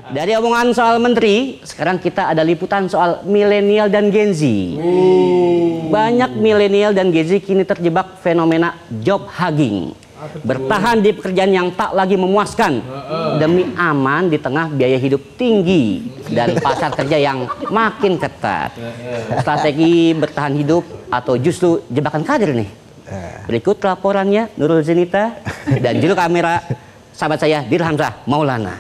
Dari omongan soal menteri, sekarang kita ada liputan soal milenial dan Gen Z. Banyak milenial dan Gen Z kini terjebak fenomena job hugging. Bertahan di pekerjaan yang tak lagi memuaskan demi aman di tengah biaya hidup tinggi dan pasar kerja yang makin ketat. Strategi bertahan hidup atau justru jebakan karir nih? Berikut laporannya Nurul Zenita dan juru kamera sahabat saya Dirhamzah Maulana.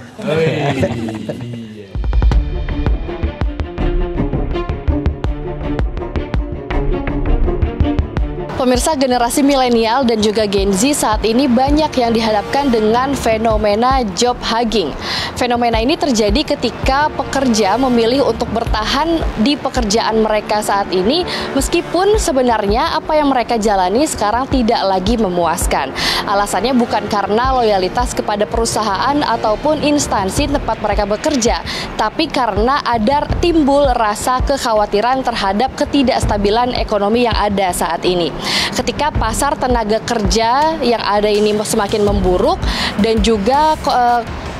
Pemirsa, generasi milenial dan juga Gen Z saat ini banyak yang dihadapkan dengan fenomena job hugging. Fenomena ini terjadi ketika pekerja memilih untuk bertahan di pekerjaan mereka saat ini, meskipun sebenarnya apa yang mereka jalani sekarang tidak lagi memuaskan. Alasannya bukan karena loyalitas kepada perusahaan ataupun instansi tempat mereka bekerja, tapi karena ada timbul rasa kekhawatiran terhadap ketidakstabilan ekonomi yang ada saat ini. Ketika pasar tenaga kerja yang ada ini semakin memburuk dan juga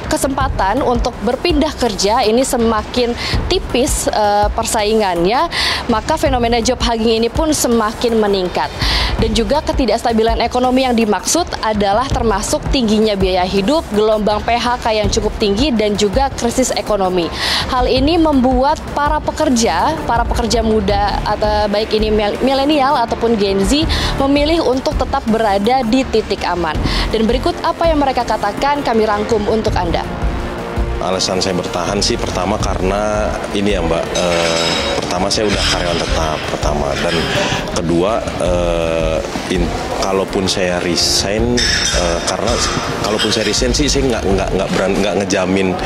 kesempatan untuk berpindah kerja ini semakin tipis persaingannya, maka fenomena job hugging ini pun semakin meningkat. Dan juga ketidakstabilan ekonomi yang dimaksud adalah termasuk tingginya biaya hidup, gelombang PHK yang cukup tinggi, dan juga krisis ekonomi. Hal ini membuat para pekerja muda, atau baik ini milenial ataupun Gen Z, memilih untuk tetap berada di titik aman. Dan berikut apa yang mereka katakan, kami rangkum untuk Anda. Alasan saya bertahan sih pertama karena ini ya Mbak, pertama saya udah karyawan tetap pertama, dan kedua kalaupun saya resign, karena kalaupun saya resign sih saya nggak ngejamin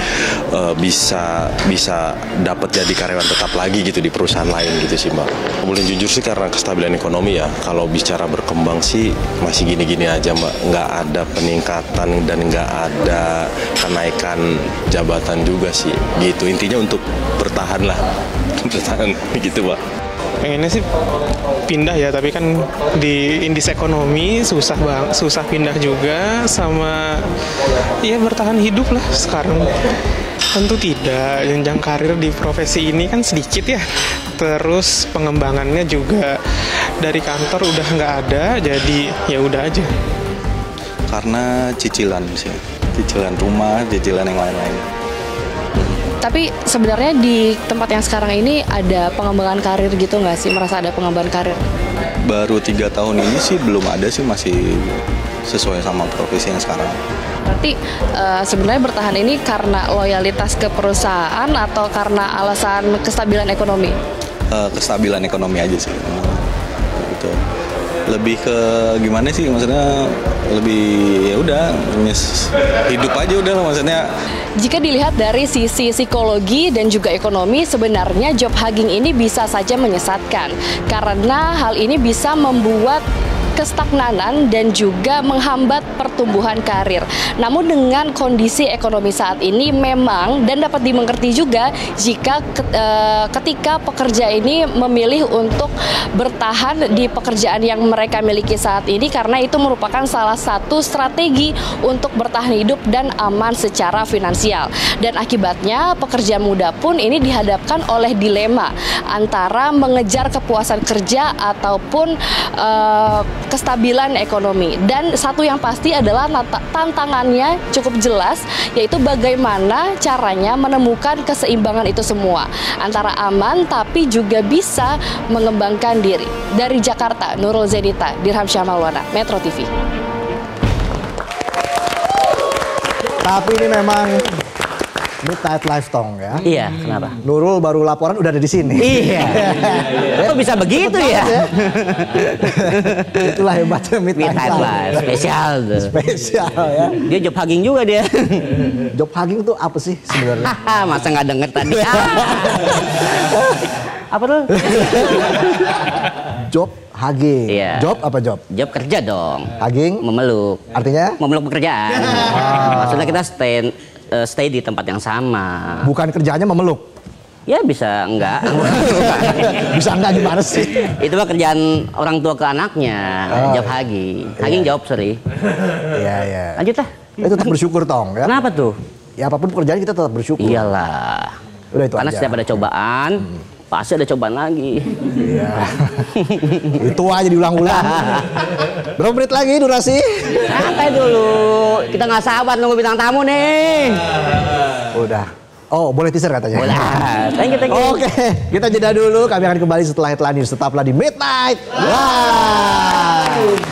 bisa dapat jadi karyawan tetap lagi gitu di perusahaan lain gitu sih Mbak. Boleh jujur sih karena kestabilan ekonomi ya, kalau bicara berkembang sih masih gini-gini aja Mbak, nggak ada peningkatan dan nggak ada kenaikan jabatan juga sih gitu. Intinya untuk bertahan lah, bertahan gitu Pak. Pengennya sih pindah ya, tapi kan di indeks ekonomi susah pindah juga, sama ya bertahan hidup lah sekarang. Tentu tidak, jenjang karir di profesi ini kan sedikit ya, terus pengembangannya juga dari kantor udah nggak ada, jadi ya udah aja. Karena cicilan sih, cicilan rumah, cicilan yang lain-lain. Tapi sebenarnya di tempat yang sekarang ini ada pengembangan karir gitu nggak sih? Merasa ada pengembangan karir? Baru 3 tahun ini sih belum ada sih, masih sesuai sama profesi yang sekarang. Berarti sebenarnya bertahan ini karena loyalitas ke perusahaan atau karena alasan kestabilan ekonomi? Kestabilan ekonomi aja sih. Gitu. Lebih ke gimana sih, maksudnya lebih ya udah hidup aja udah lah maksudnya. Jika dilihat dari sisi psikologi dan juga ekonomi, sebenarnya job hugging ini bisa saja menyesatkan karena hal ini bisa membuat kestagnanan dan juga menghambat pertumbuhan karir. Namun dengan kondisi ekonomi saat ini memang, dan dapat dimengerti juga jika ketika pekerja ini memilih untuk bertahan di pekerjaan yang mereka miliki saat ini, karena itu merupakan salah satu strategi untuk bertahan hidup dan aman secara finansial. Dan akibatnya pekerja muda pun ini dihadapkan oleh dilema antara mengejar kepuasan kerja ataupun kestabilan ekonomi. Dan satu yang pasti adalah tantangannya cukup jelas, yaitu bagaimana caranya menemukan keseimbangan itu semua antara aman tapi juga bisa mengembangkan diri. Dari Jakarta, Nurul Zenita, Dirhamzah Maulana, Metro TV. Tapi ini memang midnight live tong ya. Iya, kenapa? Nurul baru laporan udah ada di sini. Iya. Kok bisa begitu ya? Itulah hebatnya midnight live. Spesial tuh. Spesial ya. Dia job hugging juga dia. Job hugging tuh apa sih sebenarnya? Masa nggak denger tadi? Apa tuh? Job hugging. Iya. Job apa job? Job kerja dong. Hugging? Memeluk. Artinya? Memeluk pekerjaan. Maksudnya kita stay di tempat yang sama. Bukan kerjanya memeluk. Ya bisa enggak. Bisa enggak gimana sih? Itu mah kerjaan orang tua ke anaknya. Job hugging. Hugging job, sorry. Iya, iya. Lanjut lah. Itu tetap bersyukur tong ya. Kenapa tuh? ya apapun pekerjaan kita tetap bersyukur. Iyalah. Udah itu Karena aja. setiap ada cobaan, pasti ada cobaan lagi. Iya. Itu aja diulang-ulang. Berapa menit lagi durasi? Santai dulu. Kita nggak sabar nunggu bintang tamu nih. Udah. Oh, boleh teaser katanya. Boleh. Thank you. Oke, kita jeda dulu. Kami akan kembali setelah Headline News. Tetaplah di Midnight. Wah.